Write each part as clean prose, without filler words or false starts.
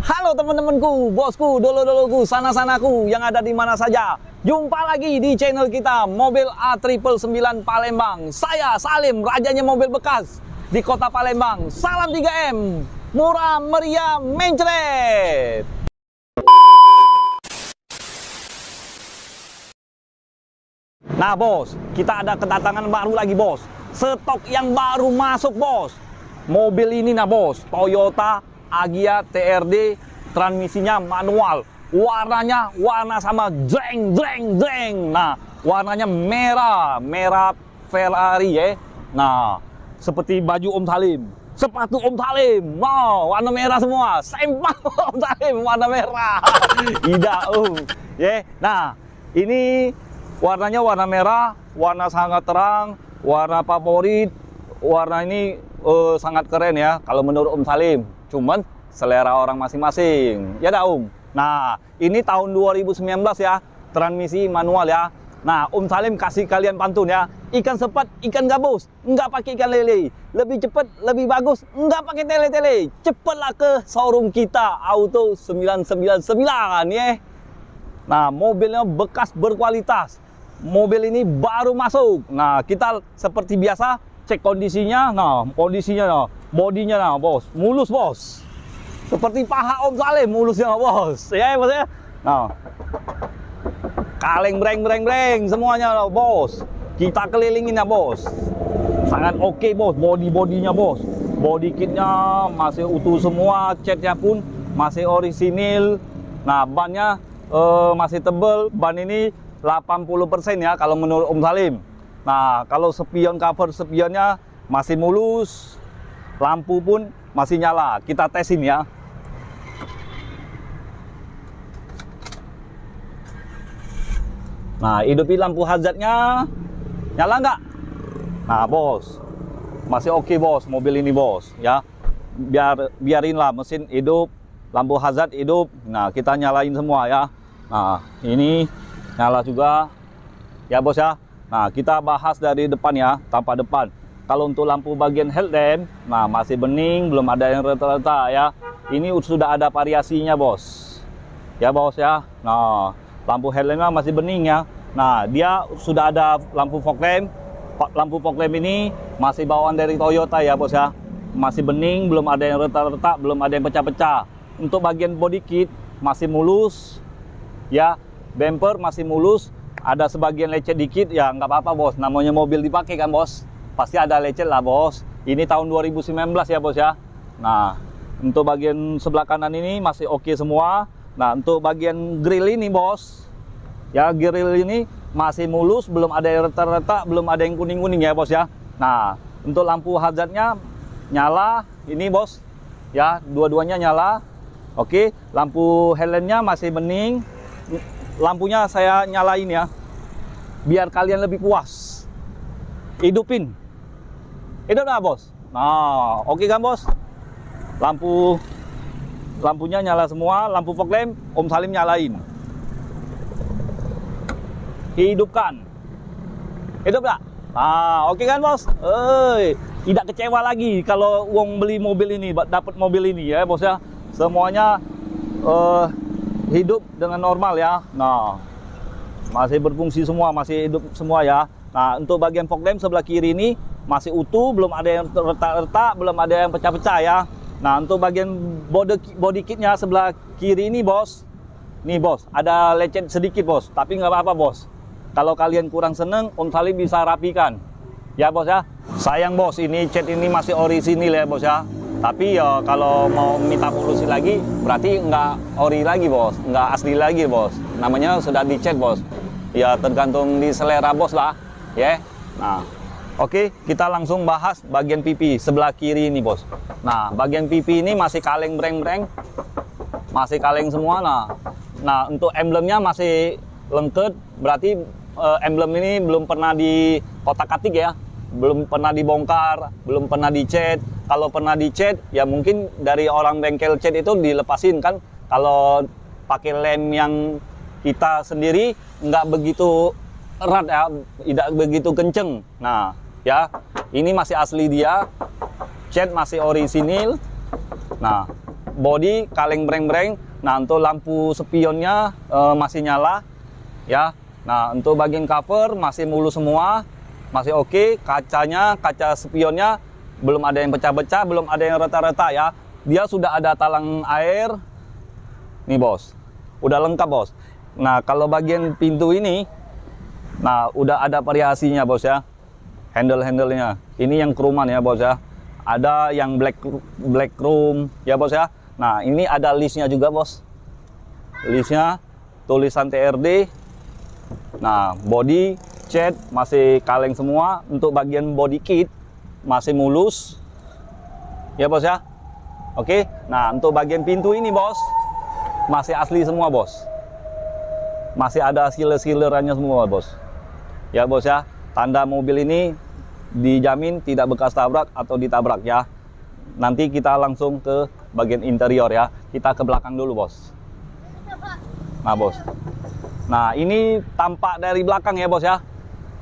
Halo teman-temanku, bosku, dolo-doloku, sana-sanaku yang ada di mana saja. Jumpa lagi di channel kita Mobil A999 Palembang. Saya Salim, rajanya mobil bekas di kota Palembang. Salam 3M, murah meriah mencret. Nah bos, kita ada kedatangan baru lagi bos. Stok yang baru masuk bos. Mobil ini nah bos, Toyota Agya TRD, transmisinya manual, warnanya warna sama jreng. Nah, warnanya merah Ferrari ya. Nah, seperti baju Om Salim, sepatu Om Salim, wow, warna merah semua, sempal Om Salim warna merah. Tidak, ya. Nah, ini warnanya warna merah, warna sangat terang, warna favorit, warna ini sangat keren ya kalau menurut Om Salim. Cuman selera orang masing-masing. Ya dah Om. Nah, ini tahun 2019 ya, transmisi manual ya. Nah, Om Salim kasih kalian pantun ya. Ikan sepat, ikan gabus, enggak pakai ikan lele. Lebih cepat, lebih bagus, enggak pakai tele-tele. Cepatlah ke showroom kita Auto 999 ya. Nah, mobilnya bekas berkualitas. Mobil ini baru masuk. Nah, kita seperti biasa cek kondisinya. Nah, kondisinya nah, bodinya nah, bos, mulus bos. Seperti paha Om Salim mulusnya bos. Ya, bos ya. Nah. Kaleng breng semuanya nah, bos. Kita kelilingin ya, bos. Sangat oke, bos. Bodinya, bos. Body kitnya masih utuh semua, catnya pun masih orisinil. Nah, bannya masih tebel. Ban ini 80% ya kalau menurut Om Salim. Nah, kalau spion cover spionnya masih mulus. Lampu pun masih nyala. Kita tesin ya. Nah, hidupin lampu hazardnya. Nyala nggak? Nah, bos. Masih oke, bos. Mobil ini, bos. Ya. Biarinlah mesin hidup. Lampu hazard hidup. Nah, kita nyalain semua ya. Nah, ini nyala juga. Ya, bos ya. Nah, kita bahas dari depan ya. Tampak depan. Kalau untuk lampu bagian headlamp, nah masih bening, belum ada yang rata-rata ya. Ini sudah ada variasinya bos. Ya bos ya. Nah, lampu headlampnya masih bening ya. Nah, dia sudah ada lampu fog lamp. Lampu fog lamp ini masih bawaan dari Toyota ya bos ya. Masih bening, belum ada yang retak-retak, belum ada yang pecah-pecah. Untuk bagian body kit masih mulus. Ya, bumper masih mulus. Ada sebagian lecet dikit ya, nggak apa-apa bos. Namanya mobil dipakai kan bos. Pasti ada lecet lah bos. Ini tahun 2019 ya bos ya. Nah, untuk bagian sebelah kanan ini masih oke semua. Nah, untuk bagian grill ini bos, ya grill ini masih mulus, belum ada yang retak-retak, belum ada yang kuning-kuning ya bos ya. Nah, untuk lampu hazardnya nyala ini bos, ya dua-duanya nyala. Oke, lampu headlampnya masih bening. Lampunya saya nyalain ya, biar kalian lebih puas. Hidupin. Hidup dah bos. Nah, oke kan bos. Lampunya nyala semua. Lampu fog lamp Om Salim nyalain. Hidupkan. Hidup dah. Nah, oke kan bos. Tidak kecewa lagi kalau uang beli mobil ini, dapat mobil ini ya bos ya. Semuanya hidup dengan normal ya. Nah, masih berfungsi semua, masih hidup semua ya. Nah, untuk bagian fog lamp sebelah kiri ini masih utuh, belum ada yang retak-retak, belum ada yang pecah-pecah ya. Nah, untuk bagian body kitnya sebelah kiri ini bos, nih bos, ada lecet sedikit bos, tapi nggak apa-apa bos. Kalau kalian kurang seneng, Om Salim bisa rapikan, ya bos ya. Sayang bos, ini cat ini masih orisinil ya bos ya. Tapi ya kalau mau minta polusi lagi, berarti nggak ori lagi bos, nggak asli lagi bos. Namanya sudah dicat bos. Ya tergantung di selera bos lah, ya. Nah, oke, kita langsung bahas bagian pipi sebelah kiri ini bos. Nah, bagian pipi ini masih kaleng breng, masih kaleng semua. Nah, untuk emblemnya masih lengket, berarti emblem ini belum pernah di kotak-katik ya. Belum pernah dibongkar, belum pernah dicat. Kalau pernah dicat, ya mungkin dari orang bengkel cat itu dilepasin kan. Kalau pakai lem yang kita sendiri nggak begitu erat ya, tidak begitu kenceng. Nah, ya, ini masih asli dia, cat masih orisinil. Nah, body, kaleng breng-breng. Nah, untuk lampu spionnya masih nyala, ya. Nah, untuk bagian cover masih mulus semua, masih oke. Kacanya, kaca spionnya belum ada yang pecah-pecah, belum ada yang retak-retak ya. Dia sudah ada talang air, nih bos, udah lengkap bos. Nah, kalau bagian pintu ini, nah udah ada variasinya bos ya, handle-handlenya. Ini yang chroman ya bos ya. Ada yang black chrome ya bos ya. Nah, ini ada listnya juga bos. Listnya tulisan TRD. Nah, body cat masih kaleng semua. Untuk bagian body kit masih mulus ya bos ya. Oke. Nah, untuk bagian pintu ini bos masih asli semua bos. Masih ada sealer-sealerannya semua bos. Ya bos ya. Tanda mobil ini dijamin tidak bekas tabrak atau ditabrak ya. Nanti kita langsung ke bagian interior ya. Kita ke belakang dulu bos. Nah bos. Nah, ini tampak dari belakang ya bos ya.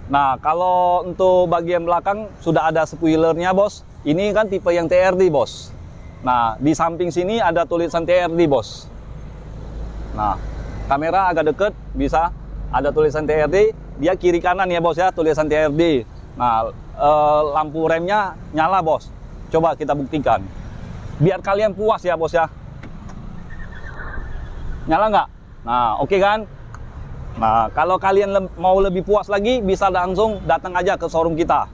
Nah, kalau untuk bagian belakang sudah ada spoilernya bos. Ini kan tipe yang TRD bos. Nah, di samping sini ada tulisan TRD bos. Nah, kamera agak deket, bisa ada tulisan TRD. Dia kiri kanan ya bos ya, tulisan TRD. Nah, lampu remnya nyala bos. Coba kita buktikan, biar kalian puas ya bos ya. Nyala nggak? Nah, oke kan? Nah, kalau kalian mau lebih puas lagi, bisa langsung datang aja ke showroom kita.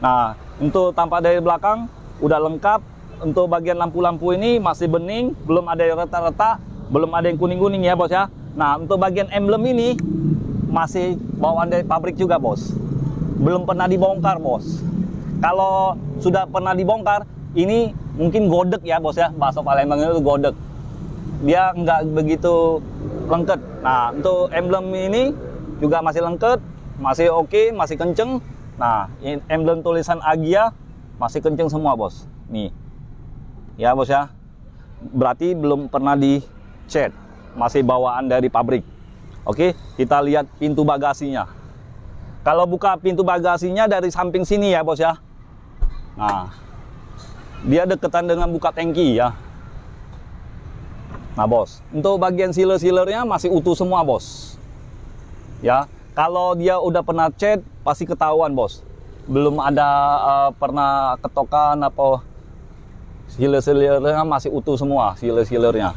Nah, untuk tampak dari belakang udah lengkap. Untuk bagian lampu-lampu ini masih bening, belum ada yang retak-retak, belum ada yang kuning-kuning ya bos ya. Nah, untuk bagian emblem ini masih bawaan dari pabrik juga bos. Belum pernah dibongkar bos. Kalau sudah pernah dibongkar, ini mungkin godek ya bos ya. Bahasa Palembang itu godek. Dia nggak begitu lengket. Nah, untuk emblem ini juga masih lengket, masih oke, masih kenceng. Nah, emblem tulisan Agia masih kenceng semua bos. Nih, ya bos ya. Berarti belum pernah dicat, masih bawaan dari pabrik. Oke, kita lihat pintu bagasinya. Kalau buka pintu bagasinya dari samping sini ya bos ya. Nah, dia deketan dengan buka tangki ya. Nah bos, untuk bagian sealer-sealernya masih utuh semua bos. Ya, kalau dia udah pernah cat pasti ketahuan bos. Belum ada pernah ketokan apa. Sealer-sealernya masih utuh semua, sealer-sealernya.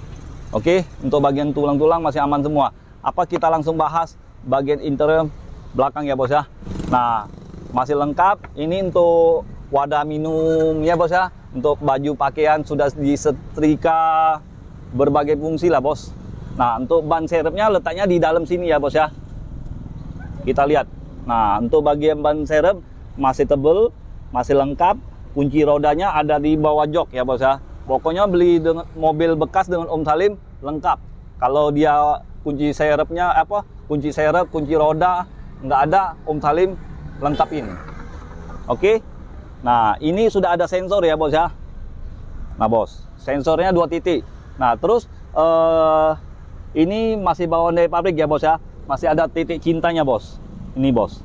Oke, untuk bagian tulang-tulang masih aman semua. Apa kita langsung bahas bagian interior belakang ya bos ya. Nah, masih lengkap. Ini untuk wadah minum ya bos ya. Untuk baju pakaian sudah disetrika, berbagai fungsi lah bos. Nah, untuk ban serepnya letaknya di dalam sini ya bos ya. Kita lihat. Nah, untuk bagian ban serep masih tebel, masih lengkap. Kunci rodanya ada di bawah jok ya bos ya. Pokoknya beli dengan mobil bekas dengan Om Salim lengkap. Kalau dia kunci serepnya apa? Kunci serep, kunci roda nggak ada, Om Salim lengkapin. Oke. Nah, ini sudah ada sensor ya bos ya. Nah bos, sensornya 2 titik. Nah, terus ini masih bawaan dari pabrik ya bos ya. Masih ada titik cintanya bos. Ini bos.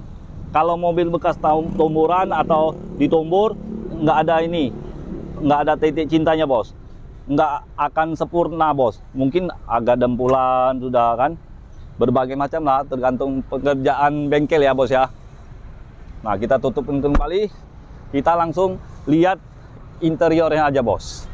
Kalau mobil bekas tomboran atau ditombor, nggak ada ini, nggak ada titik cintanya bos. Nggak akan sempurna bos. Mungkin agak dempulan sudah kan. Berbagai macam lah, tergantung pekerjaan bengkel ya bos ya. Nah, kita tutupin kembali. Kita langsung lihat interiornya aja bos.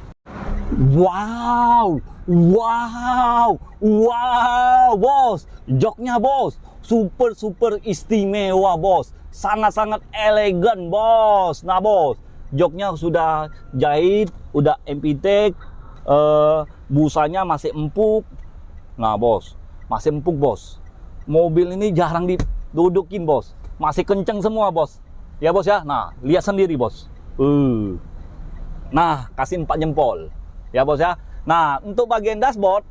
Wow, wow, wow bos. Joknya bos, super istimewa bos. Sangat-sangat elegan bos. Nah bos, joknya sudah jahit, udah MPTEK, busanya masih empuk. Nah bos, masih empuk bos. Mobil ini jarang didudukin bos, masih kenceng semua bos. Ya bos ya. Nah, lihat sendiri bos. Nah, kasih 4 jempol. Ya bos ya. Nah, untuk bagian dashboard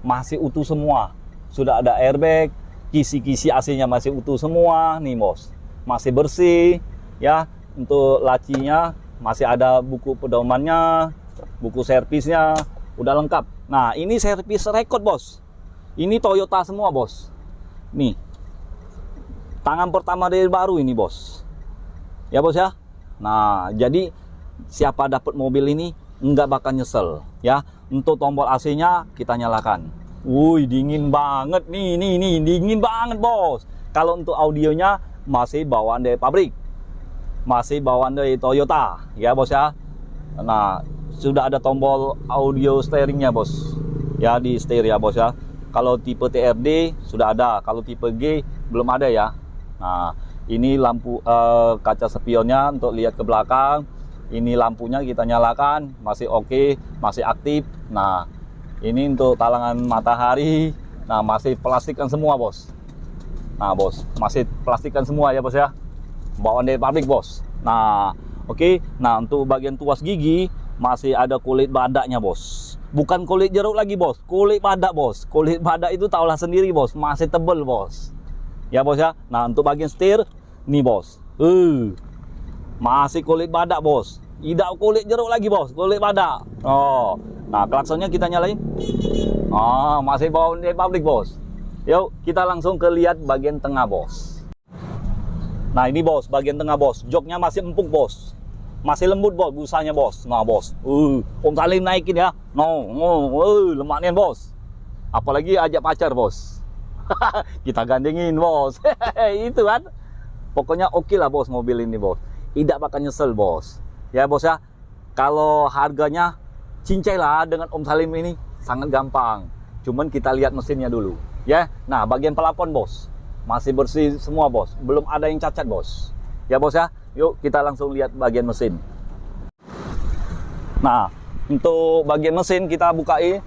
masih utuh semua. Sudah ada airbag, kisi-kisi AC-nya masih utuh semua nih bos. Masih bersih ya. Untuk lacinya masih ada buku pedomannya, buku servisnya, udah lengkap. Nah, ini servis record bos. Ini Toyota semua bos. Nih, tangan pertama dari baru ini bos. Ya bos ya. Nah, jadi siapa dapat mobil ini nggak bakal nyesel ya. Untuk tombol AC-nya kita nyalakan. Wih, dingin banget nih, dingin banget bos. Kalau untuk audionya masih bawaan dari pabrik, masih bawaan dari Toyota, ya bos ya. Nah, sudah ada tombol audio steeringnya bos, ya di setir ya bos ya. Kalau tipe TRD sudah ada, kalau tipe G belum ada ya. Nah, ini lampu kaca spionnya untuk lihat ke belakang. Ini lampunya kita nyalakan, masih oke, masih aktif. Nah, ini untuk talangan matahari. Nah, masih plastikan semua bos. Nah bos, masih plastikan semua ya bos ya, bawaan dari pabrik bos. Nah oke. Nah untuk bagian tuas gigi masih ada kulit badaknya bos. Bukan kulit jeruk lagi bos, kulit badak bos. Kulit badak itu tahulah sendiri bos, masih tebel bos. Ya bos ya. Nah untuk bagian setir nih bos, masih kulit badak bos. Tidak kulit jeruk lagi bos, kulit badak. Oh, nah klaksonnya kita nyalain. Oh, masih bawaan dari pabrik bos. Yuk kita langsung ke lihat bagian tengah bos. Nah ini bos, bagian tengah bos. Joknya masih empuk bos, masih lembut bos busanya bos. Nah bos, Om Salim naikin ya. Lemaknya bos. Apalagi ajak pacar bos. Kita gandengin bos. Itu kan. Pokoknya oke lah bos mobil ini bos. Tidak bakal nyesel bos. Ya bos ya. Kalau harganya cincai lah dengan Om Salim ini sangat gampang. Cuman kita lihat mesinnya dulu. Ya. Nah bagian pelapon bos masih bersih semua bos. Belum ada yang cacat bos. Ya bos ya. Yuk kita langsung lihat bagian mesin. Nah untuk bagian mesin kita bukain.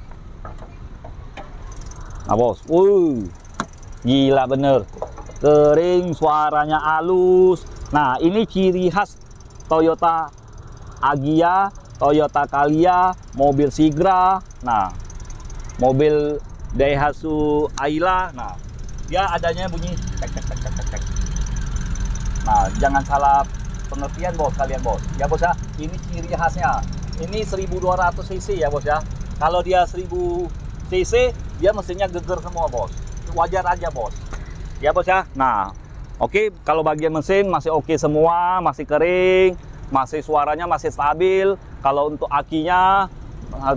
Nah bos, gila bener, kering, suaranya halus. Nah ini ciri khas Toyota Agya, Toyota Calya, mobil Sigra. Nah mobil Daihatsu Ayla. Nah dia adanya bunyi tek tek tek tek tek. Nah jangan salah pengertian bos kalian bos. Ya bos ya, ini ciri khasnya. Ini 1200 cc ya bos ya. Kalau dia 1000 cc dia mesinnya geger semua bos. Wajar aja bos. Ya bos ya. Nah oke, kalau bagian mesin masih oke semua, masih kering, masih suaranya masih stabil. Kalau untuk akinya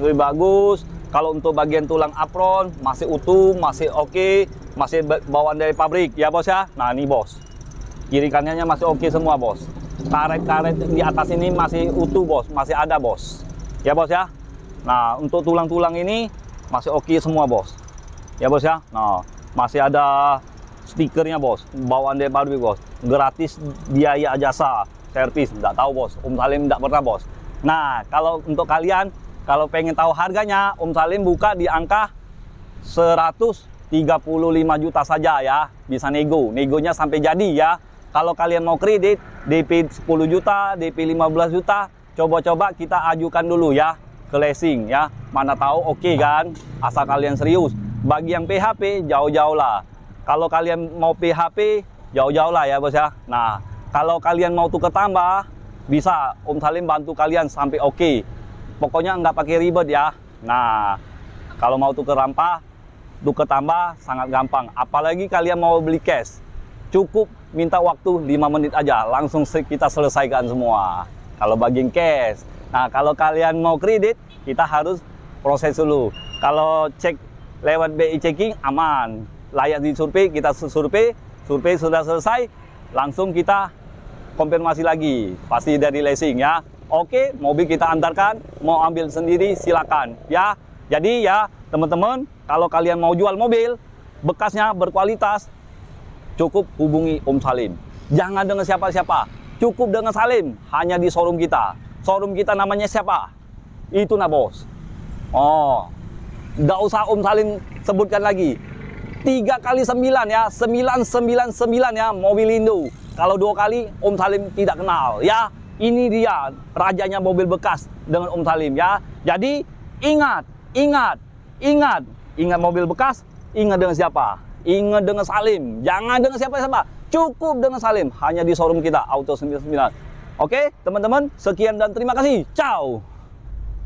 lebih bagus. Kalau untuk bagian tulang apron masih utuh, masih oke, masih bawaan dari pabrik ya bos ya. Nah ini bos, kiri kanannya masih oke semua bos. Karet-karet di atas ini masih utuh bos, masih ada bos. Ya bos ya. Nah untuk tulang-tulang ini masih oke semua bos. Ya bos ya. Nah masih ada stikernya bos, bawaan dari pabrik bos. Gratis biaya jasa servis, nggak tahu bos. Om Salim nggak pernah bos. Nah kalau untuk kalian kalau pengen tahu harganya, Om Salim buka di angka 135 juta saja ya. Bisa nego, negonya sampai jadi ya. Kalau kalian mau kredit, DP 10 juta, DP 15 juta, coba-coba kita ajukan dulu ya ke leasing ya. Mana tahu oke kan, asal kalian serius. Bagi yang PHP, jauh-jauh lah. Kalau kalian mau PHP, jauh-jauh lah ya bos ya. Nah, kalau kalian mau tuker tambah, bisa Om Salim bantu kalian sampai oke. Pokoknya nggak pakai ribet ya. Nah, kalau mau tuker rampah, tuker tambah sangat gampang. Apalagi kalian mau beli cash, cukup minta waktu 5 menit aja, langsung kita selesaikan semua. Kalau bagian cash. Nah, kalau kalian mau kredit, kita harus proses dulu. Kalau cek lewat BI checking aman, layak di survei, kita survei sudah selesai, langsung kita konfirmasi lagi, pasti dari leasing ya. Oke, mobil kita antarkan, mau ambil sendiri silakan ya. Jadi ya teman-teman, kalau kalian mau jual mobil bekasnya berkualitas, cukup hubungi Om Salim. Jangan dengan siapa-siapa, cukup dengan Salim, hanya di showroom kita. Showroom kita namanya siapa? Itu nah bos. Oh, nggak usah Om Salim sebutkan lagi. 3 kali 9 ya, 999 ya, mobil Indo. Kalau 2 kali Om Salim tidak kenal ya. Ini dia rajanya mobil bekas dengan Om Salim ya. Jadi ingat mobil bekas, ingat dengan siapa? Ingat dengan Salim. Jangan dengan siapa-siapa. Cukup dengan Salim, hanya di showroom kita Auto 99. Oke, teman-teman, sekian dan terima kasih. Ciao.